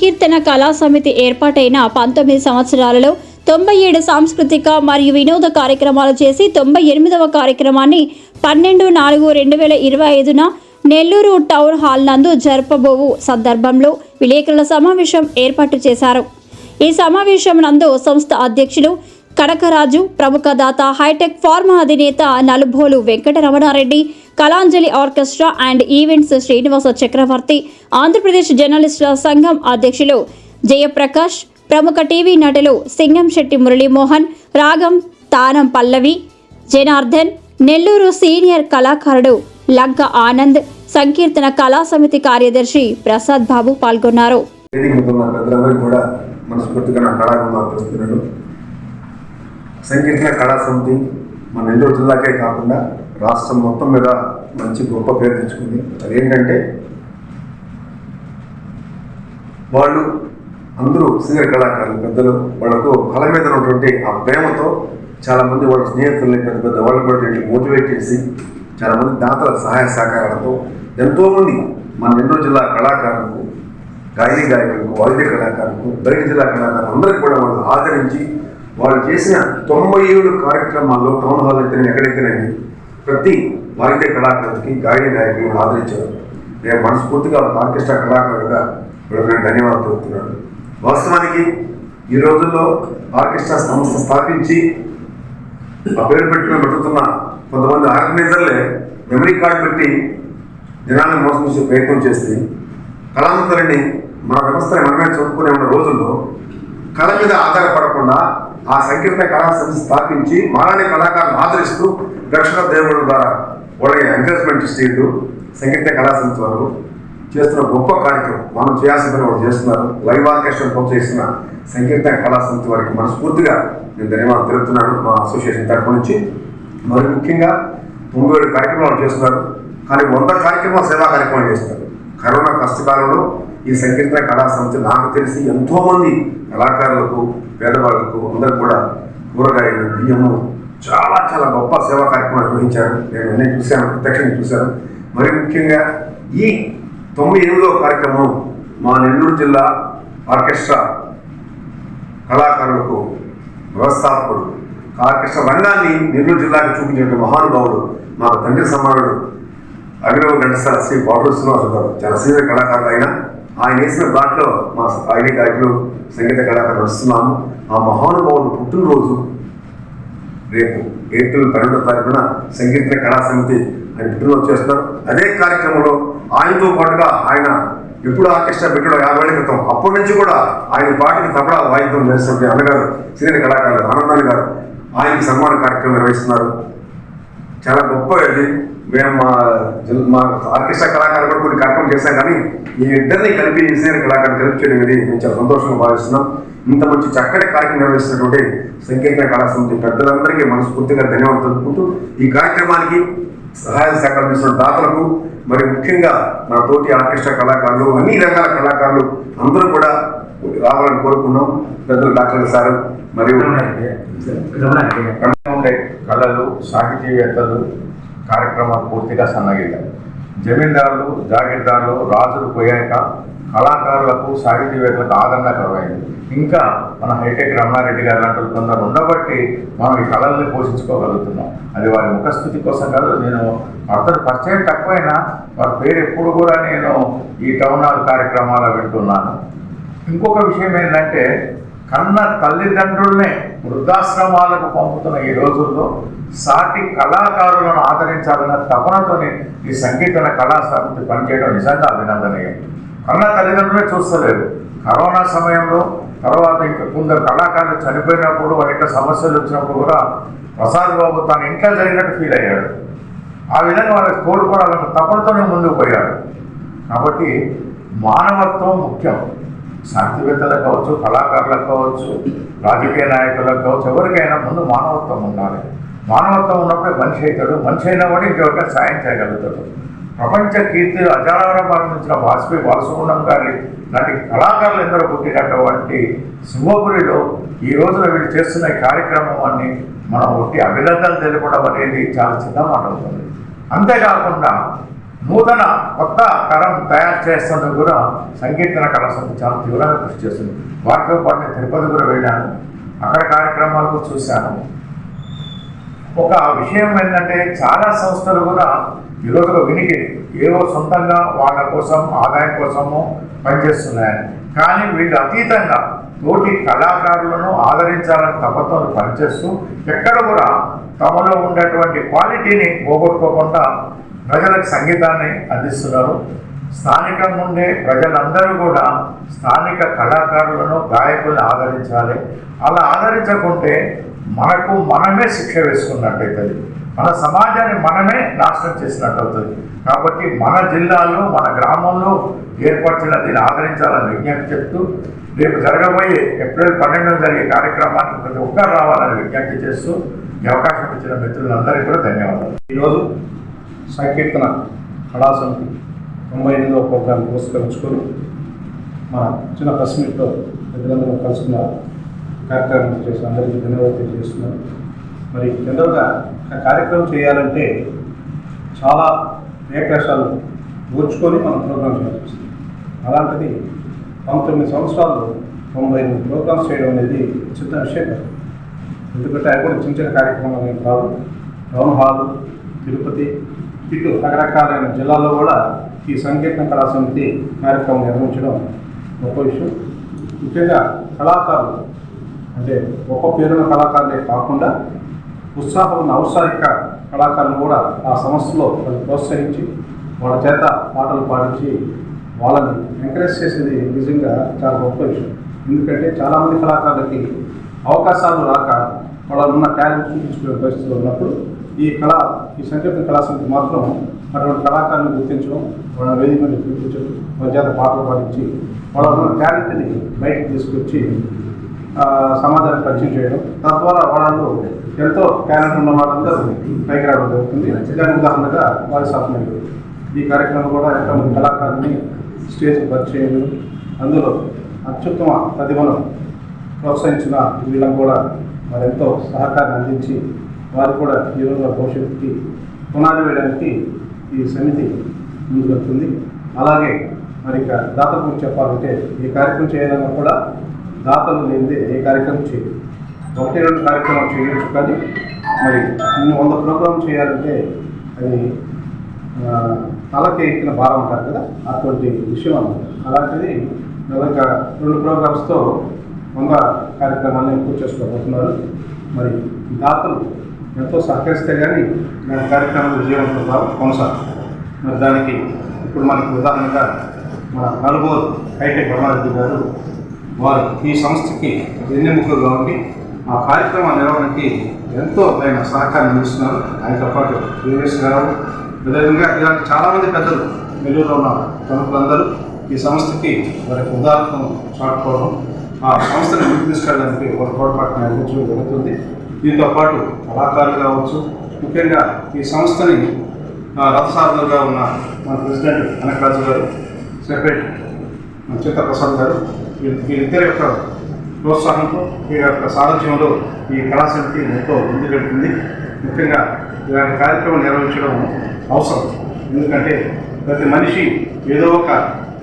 సంకీర్తన కళా సమితి ఏర్పాటైన 19 సంవత్సరాలలో 97 సాంస్కృతిక మరియు వినోద కార్యక్రమాలు చేసి 98వ కార్యక్రమాన్ని 12/4/2025న నెల్లూరు టౌన్ హాల్ నందు జరపబోవు సందర్భంలో విలేకరుల సమావేశం ఏర్పాటు చేశారు. ఈ సమావేశం నందు సంస్థ అధ్యక్షులు కనకరాజు, ప్రముఖ దాత హైటెక్ ఫార్మా అధినేత Nalubolu Venkataramanareddy, Kalanjali orchestra and events Srinivasa Chakravarthy, Andhra Pradesh జర్నలిస్టుల సంఘం అధ్యక్షులు జయప్రకాష్, ప్రముఖ టీవీ నటులు సింగంశెట్టి మురళీమోహన్, రాగం తానం పల్లవి, జనార్దన్, నెల్లూరు సీనియర్ కళాకారుడు లంక ఆనంద్, సంకీర్తన కళా సమితి కార్యదర్శి ప్రసాద్ బాబు పాల్గొన్నారు. సంకీర్తన కళా సమితి మన నెల్లూరు జిల్లాకే కాకుండా రాష్ట్రం మొత్తం మీద మంచి గొప్ప పేరు తెచ్చుకుంది. అదేంటంటే వాళ్ళు అందరూ సీనియర్ కళాకారులు, పెద్దలు, వాళ్ళకు కళ మీద ఉన్నటువంటి ఆ ప్రేమతో చాలామంది వాళ్ళ స్నేహితుల్ని పెద్ద పెద్ద వాళ్ళు కూడా దీన్ని మోటివేట్ చేసి చాలామంది దాతల సహాయ సహకారాలతో ఎంతోమంది మన నెల్లూరు జిల్లా కళాకారులకు, గాయని గాయకులకు, వాయిద్య కళాకారులకు, బయట జిల్లా కళాకారులు అందరికీ కూడా వాళ్ళు ఆదరించి వాళ్ళు చేసిన 97 కార్యక్రమాల్లో టౌన్ హాల్ అయితే ఎక్కడైతేనేది ప్రతి వాయిద్య కళాకారులకి, గాయని గాయకులను ఆదరించారు. నేను మనస్ఫూర్తిగా ఆర్కెస్ట్రా కళాకారులుగా నేను ధన్యవాదాలు తెలుపుతున్నాను. వాస్తవానికి ఈ రోజుల్లో ఆర్కెస్ట్రా సంస్థ స్థాపించి ఆ పేరు పెట్టుకుని పెట్టుతున్న కొంతమంది ఆర్గనైజర్లే మెమరీ కార్డు పెట్టి జనాన్ని మోసం చేసే ప్రయత్నం చేసి కళామంతులని మన వ్యవస్థని మనమే చదువుకునే ఉన్న రోజుల్లో కళ మీద ఆధారపడకుండా ఆ సంకీర్తన కళా సంస్థ స్థాపించి మాలాని కళాకారులను ఆదరిస్తూ రక్షణ దేవుళ్ళ ద్వారా వాళ్ళకి ఎంకరేజ్మెంట్ ఇస్తూ సంకీర్తన కళా సంస్థ వారు చేస్తున్న గొప్ప కార్యక్రమం మనం చేయాల్సిన వాళ్ళు చేస్తున్నారు. లైవ్ ఆర్కెస్ట్రా ప్రోత్సహిస్తున్న సంకీర్తన కళా సంస్థ వారికి మనస్ఫూర్తిగా నేను ధన్యవాదాలు తెలుపుతున్నాను మా అసోసియేషన్ తరఫు నుంచి. మరి ముఖ్యంగా 97 కార్యక్రమాలు చేస్తున్నారు, కానీ 100 కార్యక్రమాలు సేవా కార్యక్రమాలు చేస్తున్నారు. కరోనా కష్టకాలంలో ఈ సంకీర్తన కళా సంస్థ నాకు తెలిసి ఎంతోమంది కళాకారులకు, పేదవాళ్లకు అందరికి కూడా కూరగాయలు, బియ్యము చాలా చాలా గొప్ప సేవా కార్యక్రమాలు నిర్వహించారు. నేను అన్నీ చూశాను, ప్రత్యక్షంగా చూశాను. మరి ముఖ్యంగా ఈ 98వ కార్యక్రమం మా నెల్లూరు జిల్లా ఆర్కెస్ట్రా కళాకారులకు వ్యవస్థాపకుడు, ఆర్కెస్ట్రా రంగాన్ని నెల్లూరు జిల్లాకి చూపించిన మహానుభావుడు, మా తండ్రి సమానుడు అభినవ ఘంటసాల శ్రీ బాబు శ్రీనివాసరావు గారు. చాలా సీనియర్ కళాకారులు ఆయన వేసిన దాంట్లో మా ఆయన గాయకులు, సంగీత కళాకారులు వస్తున్నాము. ఆ మహానుభావుడు పుట్టినరోజు రేపు ఏప్రిల్ 12వ తారీఖున సంకీర్తన కళా సమితి ఆయన పుట్టినరోజు చేస్తున్నారు. అదే కార్యక్రమంలో ఆయనతో పాటుగా ఆయన ఎప్పుడు ఆర్కెస్ట్రా పెట్టాడో 50 ఏళ్ల క్రితం, అప్పటి నుంచి కూడా ఆయన పాటికి తపడా వాయిద్యం చేస్తుంటే అన్నగారు సీనియర్ కళాకారులు ఆనందాన్ని గారు ఆయనకి సన్మాన కార్యక్రమం నిర్వహిస్తున్నారు. చాలా గొప్ప ఇది. మేము మా ఆర్కెస్ట్రా కళాకారులు కూడా కొన్ని కార్యక్రమం చేశాం, కానీ ఈ ఇద్దరిని కలిపి సీనియర్ కళాకారులు కలిపి చేయడం అనేది మేము చాలా సంతోషంగా భావిస్తున్నాం. ఇంత మంచి చక్కటి కార్యక్రమం నిర్వహిస్తున్నటువంటి సంకీర్తన కళా సమితి పెద్దలందరికీ మనస్ఫూర్తిగా ధన్యవాదాలు తెలుపుకుంటూ ఈ కార్యక్రమానికి సహాయ సహకారం చేస్తున్న దాతలకు, మరి ముఖ్యంగా నా తోటి ఆర్కెస్ట్రా కళాకారులు, అన్ని రకాల కళాకారులు అందరూ కూడా రావాలని కోరుకున్నాం. పెద్దలు డాక్టర్ సార్ మరియు ఉండే కళలు, సాహితీవేత్తలు కార్యక్రమాలు పూర్తిగా సన్నగిల్లారు. జమీందారులు, జాగీర్దారులు, రాజులు పోయాక కళాకారులకు, సాహితీవేత్తలకు ఆదరణ కరువైంది. ఇంకా మన హైటెక్ రమణారెడ్డి గారు లాంటి కొందరు ఉండబట్టి మనం ఈ కళల్ని పోషించుకోగలుగుతున్నాం. అది వారి ముఖస్థుతి కోసం కాదు. నేను అతను పరిచయం తక్కువైనా వారి పేరు ఎప్పుడు కూడా నేను ఈ టౌన్ హాల్ కార్యక్రమాలు వింటున్నాను. ఇంకొక విషయం ఏంటంటే, కన్న తల్లిదండ్రులనే వృద్ధాశ్రమాలకు పంపుతున్న ఈ రోజుల్లో సాటి కళాకారులను ఆదరించాలన్న తపనతోనే ఈ సంకీర్తన కళా సమితి పనిచేయడం నిజంగా అభినందనీయం. కన్న తల్లిదండ్రులే చూస్తలేరు. కరోనా సమయంలో తర్వాత ఇంకా కొందరు కళాకారులు చనిపోయినప్పుడు, వాళ్ళ సమస్యలు వచ్చినప్పుడు కూడా ప్రసాద్ బాబు తన ఇంట్లో జరిగినట్టు ఫీల్ అయ్యాడు. ఆ విధంగా వాళ్ళకి తోడ్పడాలన్న తపనతోనే ముందుకు పోయాడు. కాబట్టి మానవత్వం ముఖ్యం. సాహిత్యవేత్తలకు కావచ్చు, కళాకారులకు కావచ్చు, రాజకీయ నాయకులకు కావచ్చు, ఎవరికైనా ముందు మానవత్వం ఉండాలి. మానవత్వం ఉన్నప్పుడే మనిషి అవుతాడు. మనిషి అయినా కూడా ఇంకెవరికైనా సాయం చేయగలుగుతాడు. ప్రపంచ కీర్తి అజారారం భావించిన వాజ్పేయి బాలసుబ్రహ్మణ్యం గారి లాంటి కళాకారులు ఎందరో పుట్టినటువంటి సింహపురిలో ఈ రోజున వీళ్ళు చేస్తున్న ఈ కార్యక్రమాన్ని మనం ఒట్టి అభినందనలు తెలపడం అనేది చాలా చిన్న మాట అవుతుంది. అంతేకాకుండా నూతన కొత్త తరం తయారు చేస్తున్నందుకు కూడా సంకీర్తన కళా సమితి చాలా తీవ్రంగా కృషి చేస్తుంది. వాటితో పాటు నేను తిరుపతి కూడా వెళ్ళాను, అక్కడ కార్యక్రమాలు కూడా చూశాను. ఒక విషయం ఏంటంటే చాలా సంస్థలు కూడా ఈరోజు వినికి ఏవో సొంతంగా వాళ్ళ కోసం ఆదాయం కోసము పనిచేస్తున్నాయని, కానీ వీళ్ళు అతీతంగా తోటి కళాకారులను ఆదరించాలని తపతో పనిచేస్తూ ఎక్కడ కూడా తమలో ఉండేటువంటి క్వాలిటీని పోగొట్టుకోకుండా ప్రజలకు సంగీతాన్ని అందిస్తున్నారు. స్థానికంగా ఉండే ప్రజలందరూ కూడా స్థానిక కళాకారులను గాయకులను ఆదరించాలి. అలా ఆదరించకుంటే మనకు మనమే శిక్ష వేసుకున్నట్టయితుంది, మన సమాజాన్ని మనమే నాశనం చేసినట్టు అవుతుంది. కాబట్టి మన జిల్లాలో మన గ్రామంలో ఏర్పరిచిన దీన్ని ఆదరించాలని విజ్ఞప్తి చెప్తూ రేపు జరగబోయే ఏప్రిల్ 12న జరిగే కార్యక్రమానికి ప్రతి ఒక్కరు రావాలని విజ్ఞప్తి చేస్తూ ఈ అవకాశం ఇచ్చిన మిత్రులందరికీ కూడా ధన్యవాదాలు. ఈరోజు సంకీర్తన కళా సమితి 98వ ప్రోగ్రాం పురస్కరించుకొని మన చిన్న ప్రెస్ మీట్లో పెద్దలందరూ కలుసుకున్న కార్యక్రమం చేసి అందరికీ ధన్యవాదాలు తెలియజేస్తున్నాను. మరి జనరల్గా కార్యక్రమం చేయాలంటే చాలా ఏకశాలు ఓర్చుకొని మనం ప్రోగ్రాం చేయాల్సి వస్తుంది. అలాంటిది 19 సంవత్సరాలు 98 ప్రోగ్రామ్స్ చేయడం అనేది చిన్న విషయం కాదు. ఎందుకంటే అవి కూడా చిన్న చిన్న కార్యక్రమాలు ఏం కాదు. టౌన్ హాల్, తిరుపతి, ఇటు రకరకాలైన జిల్లాల్లో కూడా ఈ సంకీర్తన కళా సమితి కార్యక్రమం నిర్వహించడం గొప్ప విషయం. ముఖ్యంగా కళాకారులు అంటే గొప్ప పేరున్న కళాకారులే కాకుండా ఉత్సాహం ఉన్న ఔత్సాహిక కళాకారులు కూడా ఆ సంస్థలో వాళ్ళు ప్రోత్సహించి వాళ్ళ చేత పాటలు పాడించి వాళ్ళని ఎంకరేజ్ చేసేది నిజంగా చాలా గొప్ప విషయం. ఎందుకంటే చాలామంది కళాకారులకి అవకాశాలు రాక వాళ్ళు ఉన్న టాలెంట్ చూపించుకునే పరిస్థితులు ఉన్నప్పుడు ఈ సంకీర్తన కళా సమితి మాత్రం అటువంటి కళాకారులను గుర్తించడం, వాళ్ళ వేదిక మీద చూపించడం, వాళ్ళ చేత పాటలు పాడించి వాళ్ళ ఉన్న టాలెంట్ని బయటకు తీసుకొచ్చి సమాజాన్ని పరిచయం చేయడం, తద్వారా వాళ్ళు ఎంతో టాలెంట్ ఉన్న వాళ్ళందరూ పైకి రావడం జరుగుతుంది. దానికి ఉదాహరణగా వాయిస్ ఆఫ్ మైండ్ ఈ కార్యక్రమం కూడా ఎంతోమంది కళాకారుని స్టేజ్ పరిచయం, అందులో అత్యుత్తమ ప్రతిభను ప్రోత్సహించిన వీళ్ళని కూడా మరి ఎంతో సహకారం అందించి వారు కూడా ఈ రోజుల భవిష్యత్తుకి పునాది వేయడానికి ఈ సమితి ముందుకు వెళ్తుంది. అలాగే మరి ఇక దాతల గురించి చెప్పాలంటే ఈ కార్యక్రమం చేయాలన్నా కూడా దాతలు లేనిదే ఏ కార్యక్రమం చేయదు. 1-2 కార్యక్రమాలు చేయవచ్చు, కానీ మరి 100 ప్రోగ్రాం చేయాలంటే అది తలకి ఎక్కిన భారం అంటారు కదా, అటువంటి విషయం అన్నమాట. అలాంటిది నిజంగా 2 ప్రోగ్రామ్స్తో 100 కార్యక్రమాలను పూర్తి చేసుకోబోతున్నారు. మరి దాతలు ఎంతో సహకరిస్తే కానీ మన కార్యక్రమాలు విజయవంతంగా కొనసాగుతుంది. మరి దానికి ఇప్పుడు మనకు ఉదాహరణగా మన నలుగురు హైటెక్ బ్రహ్మారెడ్డి గారు, వారు ఈ సంస్థకి వెన్నెముకగా ఉండి ఆ కార్యక్రమ నిర్వహణకి ఎంతో ఆయన సహకారం అందిస్తున్నారు. ఆయనతో పాటు శ్రీనివాస్ గారు, అదేవిధంగా ఇలాంటి చాలామంది పెద్దలు నెల్లూరులో ఉన్న ప్రముఖులందరూ ఈ సంస్థకి వారికి ఉదాహరణ చాటుకోవడం, ఆ సంస్థని ముందుకు తీసుకెళ్ళడానికి ఒక తోడ్పాటుని అందించడం జరుగుతుంది. దీంతో పాటు కళాకారులు కావచ్చు, ముఖ్యంగా ఈ సంస్థని రథసారథులుగా ఉన్న మన ప్రెసిడెంట్ కనకరాజు గారు, సెక్రటరీ చిత్తప్రసాద్ గారు, వీరిద్దరి యొక్క ప్రోత్సాహంతో వీరి యొక్క సారథ్యంలో ఈ కళాసమితి ఎంతో ముందుకెళ్తుంది. ముఖ్యంగా ఇలాంటి కార్యక్రమం నిర్వహించడం అవసరం. ఎందుకంటే ప్రతి మనిషి ఏదో ఒక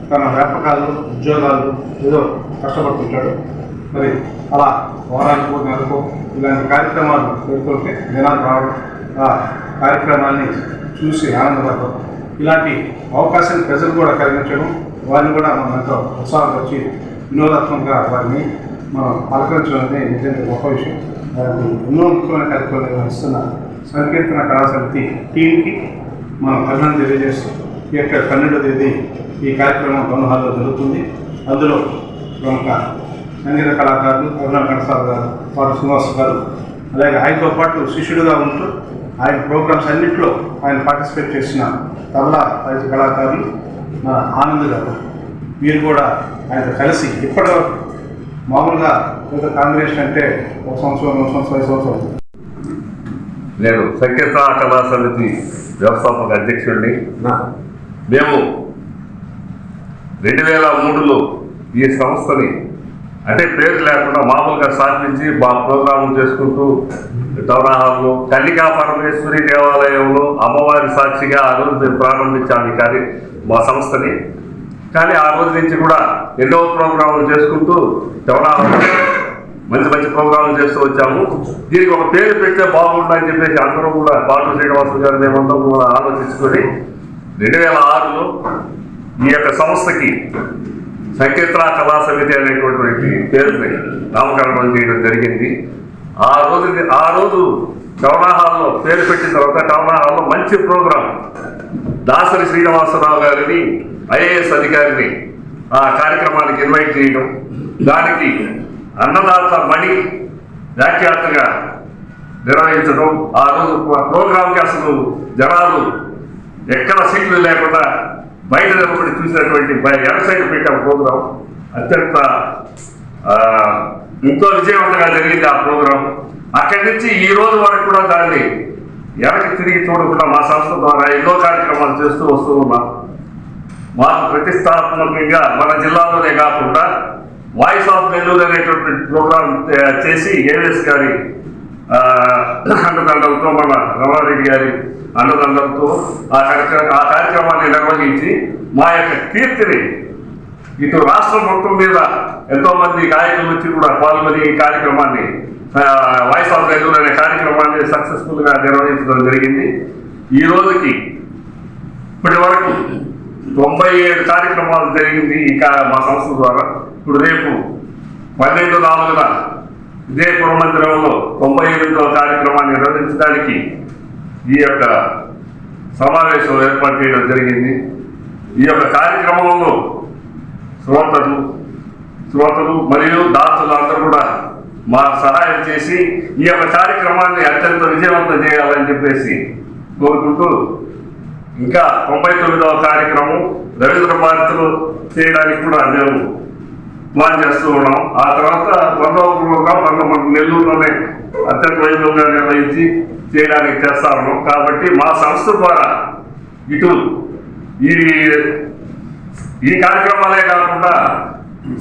తన వ్యాపకాలు, ఉద్యోగాలు ఏదో కష్టపడుతుంటాడు. మరి అలా వారానికో నెలకో ఇలాంటి కార్యక్రమాలు పెడుతుంటే జనాలు రావడం, ఆ కార్యక్రమాన్ని చూసి ఆనందపడటం, ఇలాంటి అవకాశాన్ని ప్రజలు కూడా కలిగించడం, వారిని కూడా మనం ఎంతో ఉత్సాహపరిచి వినోదాత్మకంగా వారిని మనం పలకరించడం అనేది నిజంగా గొప్ప విషయం. వారిని ఎన్నో ముఖ్యమైన కార్యక్రమాలు నిర్వహిస్తున్న సంకీర్తన కళా సమితి టీంకి మనం అభినందన తెలియజేస్తూ ఈ యొక్క 12వ తేదీ ఈ కార్యక్రమం టౌన్ హాల్లో జరుగుతుంది. అందులో ప్రముఖ సంగీత కళాకారులు అభినవ్ కణసాల గారు, పాటు శ్రీనివాస్ గారు, అలాగే ఆయనతో పాటు శిష్యుడుగా ఉంటూ ఆయన ప్రోగ్రామ్స్ అన్నింటిలో ఆయన పార్టిసిపేట్ చేసిన తబలా వాయిద్య కళాకారులు మన ఆనంద్ గారు, వీరు కూడా ఆయనతో కలిసి ఇప్పటివరకు మామూలుగా ఒక కాంబినేషన్ అంటే 1 సంవత్సరం 2 సంవత్సరం 5 సంవత్సరం. నేను సంకీర్తన కళా సమితి వ్యవస్థాపక అధ్యక్షుడిని. మేము 2003లో ఈ సంస్థని అంటే పేరు లేకుండా మామూలుగా స్థాపించి ప్రోగ్రాములు చేసుకుంటూ టౌన్ హాల్లో కన్నికా పరమేశ్వరి దేవాలయంలో అమ్మవారి సాక్షిగా ఆ రోజు ప్రారంభించాము ఈ మా సంస్థని. కానీ ఆ రోజు నుంచి కూడా ఎన్నో ప్రోగ్రాములు చేసుకుంటూ టౌన్ హాల్లో మంచి మంచి ప్రోగ్రాములు చేస్తూ వచ్చాము. దీనికి ఒక పేరు పెడితే బాగుంటుందని చెప్పేసి అందరూ కూడా బాటు శ్రీనివాస గారు మేమంతా కూడా ఆలోచించుకొని 2006లో ఈ యొక్క సంస్థకి సంకీర్తన కళా సమితి అనేటువంటి పేరుని నామకరణం చేయడం జరిగింది. ఆ రోజు టౌన్ హాల్లో పేరు పెట్టిన తర్వాత టౌన్ హాల్లో మంచి ప్రోగ్రాం దాసరి శ్రీనివాసరావు గారిని ఐఏఎస్ అధికారిని ఆ కార్యక్రమానికి ఇన్వైట్ చేయడం, దానికి అన్నదాత మణి వ్యాఖ్యాతగా నిర్వహించడం. ఆ రోజు ప్రోగ్రాంకి అసలు జనాలు ఎక్కడ సీట్లు లేకుండా బయట నిలబడి చూసినటువంటి వెబ్సైట్ పెట్టాం ప్రోగ్రాం. అత్యంత ఎంతో విజయవంతంగా జరిగింది ఆ ప్రోగ్రాం. అక్కడి నుంచి ఈ రోజు వరకు కూడా దాన్ని వెనక్కి తిరిగి చూడకుండా మా సంస్థ ద్వారా ఎన్నో కార్యక్రమాలు చేస్తూ వస్తూ ఉన్నాం. మాకు ప్రతిష్టాత్మకంగా మన జిల్లాలోనే కాకుండా వాయిస్ ఆఫ్ నెల్లూరు అనేటువంటి ప్రోగ్రాం చేసి ఏవిఎస్ గారి అండదండలతో, మన రమణారెడ్డి గారి అండదండలతో ఆ కార్యక్రమాన్ని నిర్వహించి మా యొక్క కీర్తిని ఇటు రాష్ట్రం మొత్తం మీద ఎంతో మంది గాయకులు వచ్చి కూడా పాల్గొని ఈ కార్యక్రమాన్ని వాయిస్ ఆఫ్ నెల్లూరు అనే కార్యక్రమాన్ని సక్సెస్ఫుల్గా నిర్వహించడం జరిగింది. ఈ రోజుకి ఇప్పటి వరకు 97 కార్యక్రమాలు జరిగింది మా సంస్థ ద్వారా. ఇప్పుడు రేపు 12/4 ఇదే పురమందిరంలో 98వ కార్యక్రమాన్ని నిర్వహించడానికి ఈ యొక్క సమావేశం ఏర్పాటు చేయడం జరిగింది. ఈ యొక్క కార్యక్రమంలో శ్రోతలు మరియు దాతలు అందరూ కూడా మాకు సహాయం చేసి ఈ యొక్క కార్యక్రమాన్ని అత్యంత విజయవంతం చేయాలని చెప్పేసి కోరుకుంటూ, ఇంకా 99వ కార్యక్రమం రవీంద్ర భారతిలో చేయడానికి కూడా మేము ప్లాన్ చేస్తూ ఉన్నాం. ఆ తర్వాత 100వ ప్రోగ్రాం మన నెల్లూరులోనే అత్యంత వైభవంగా నిర్వహించి చేయడానికి చేస్తా ఉన్నాం. కాబట్టి మా సంస్థ ద్వారా ఇటు ఈ కార్యక్రమాలే కాకుండా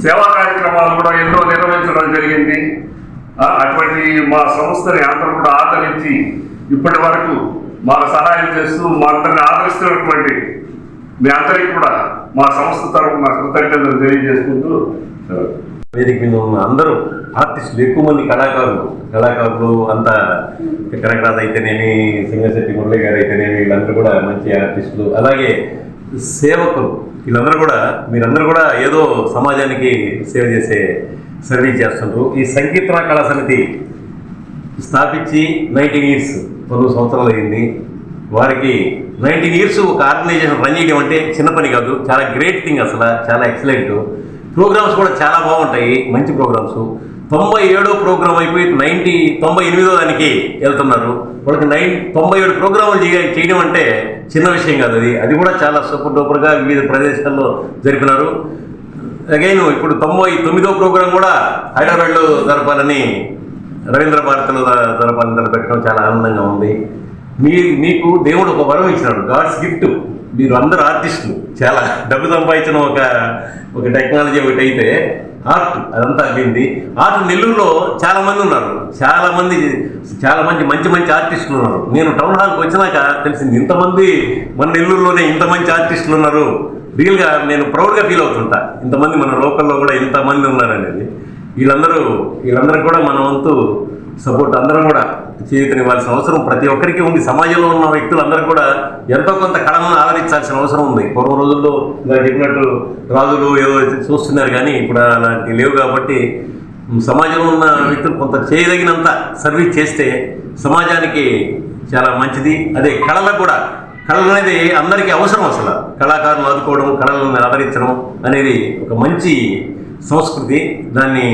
సేవా కార్యక్రమాలు కూడా ఎన్నో నిర్వహించడం జరిగింది. అటువంటి మా సంస్థని అందరూ కూడా ఆదరించి ఇప్పటి వరకు మాకు సహాయం చేస్తూ మా అందరిని ఆదరిస్తున్నటువంటి మీ అందరికీ కూడా మా సంస్థ తరఫున కృతజ్ఞతలు తెలియజేసుకుంటూ, వేదిక మీద ఉన్న అందరూ ఆర్టిస్టులు, ఎక్కువ మంది కళాకారులు అంతా కనకరాజు అయితేనేమి, సింగశెట్టి మురళి గారు అయితేనేమి, వీళ్ళందరూ కూడా మంచి ఆర్టిస్టులు. అలాగే సేవకులు, వీళ్ళందరూ కూడా మీరందరూ కూడా ఏదో సమాజానికి సేవ చేసే సర్వీస్ చేస్తుంటారు. ఈ సంకీర్తన కళా సమితి స్థాపించి 19 years 19 సంవత్సరాలు అయింది. వారికి 19 years ఒక ఆర్గనైజేషన్ రన్ చేయడం అంటే చిన్న పని కాదు, చాలా గ్రేట్ థింగ్. అసలు చాలా ఎక్సలెంట్. ప్రోగ్రామ్స్ కూడా చాలా బాగుంటాయి, మంచి ప్రోగ్రామ్స్. 97వ ప్రోగ్రాం అయిపోయి 98వ దానికి వెళ్తున్నారు. వాళ్ళకి 97 ప్రోగ్రాములు చేయడం అంటే చిన్న విషయం కాదు. అది కూడా చాలా సూపర్ డూపర్గా వివిధ ప్రదేశాల్లో జరిపినారు. అగైన్ ఇప్పుడు 99వ ప్రోగ్రాం కూడా హైదరాబాద్లో జరపాలని, రవీంద్ర భారతిలో జరపాలని తలపెట్టడం చాలా ఆనందంగా ఉంది. మీకు దేవుడు ఒక వరం ఇచ్చినాడు, గాడ్స్ గిఫ్ట్. మీరు అందరు ఆర్టిస్టులు, చాలా డబ్బు సంపాదించిన ఒక టెక్నాలజీ ఒకటి అయితే ఆర్ట్, అదంతా అయింది. ఆర్ట్ నెల్లూరులో చాలా మంది ఉన్నారు, చాలా మంచి ఆర్టిస్టులు ఉన్నారు. నేను టౌన్ హాల్కి వచ్చినాక తెలిసింది ఇంతమంది మన నెల్లూరులోనే ఇంత మంచి ఆర్టిస్టులు ఉన్నారు. రియల్గా నేను ప్రౌడ్గా ఫీల్ అవుతుంటా, ఇంతమంది మన లోకల్లో కూడా ఇంతమంది ఉన్నారనేది. వీళ్ళందరూ కూడా మన వంతు సపోర్ట్ అందరం కూడా చేయూతనివ్వాల్సిన అవసరం ప్రతి ఒక్కరికి ఉంది. సమాజంలో ఉన్న వ్యక్తులందరూ కూడా ఎంతో కొంత కళలను ఆదరించాల్సిన అవసరం ఉంది. పూర్వ రోజుల్లో ఇలా చెప్పినట్టు రాజులు ఏదో చూస్తున్నారు, కానీ ఇప్పుడు అలాంటివి లేవు. కాబట్టి సమాజంలో ఉన్న వ్యక్తులు కొంత చేయదగినంత సర్వీస్ చేస్తే సమాజానికి చాలా మంచిది. అదే కళలు అనేది అందరికీ అవసరం. అసలు కళాకారులను ఆదుకోవడం, కళలను ఆదరించడం అనేది ఒక మంచి సంస్కృతి. దాన్ని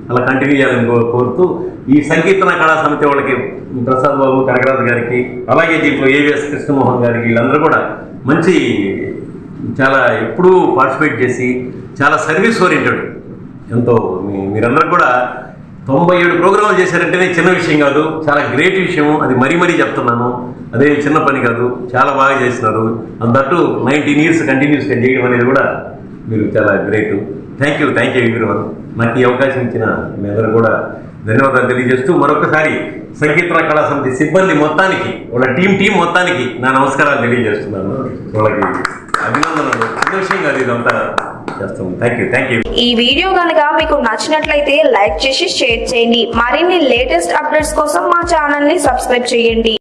అలా కంటిన్యూ చేయాలని కోరుతూ, ఈ సంకీర్తన కళా సమితి వాళ్ళకి ప్రసాద్ బాబు, కనకరాజు గారికి, అలాగే దీంట్లో ఏవిఎస్ కృష్ణమోహన్ గారికి, వీళ్ళందరూ కూడా చాలా ఎప్పుడూ పార్టిసిపేట్ చేసి చాలా సర్వీస్ ఓరియంటెడ్. ఎంతో మీరందరూ కూడా 97 ప్రోగ్రాములు చేశారంటేనే చిన్న విషయం కాదు, చాలా గ్రేట్ విషయం. అది మరీ చెప్తున్నాను, అదే చిన్న పని కాదు, చాలా బాగా చేసినారు. దట్టు 19 years కంటిన్యూస్గా చేయడం అనేది కూడా మీరు చాలా గ్రేట్. Thank you everyone. నాకు ఈ అవకాశం ఇచ్చిన మీ అందరూ కూడా ధన్యవాదాలు తెలియజేస్తూ మరొకసారి సంకీర్తన కళా సమితి సిబ్బంది మొత్తానికి వాళ్ళ టీం మొత్తానికి నా నమస్కారాలు తెలియజేస్తున్నాను. వాళ్ళకి అభినందనలు. సంతోషంగా ఇదంతా చేస్తాము. Thank you. ఈ వీడియో కనుక మీకు నచ్చినట్లయితే లైక్ చేసి షేర్ చేయండి. మరిన్ని లేటెస్ట్ అప్డేట్స్ కోసం మా ఛానల్ ని సబ్స్క్రైబ్ చేయండి.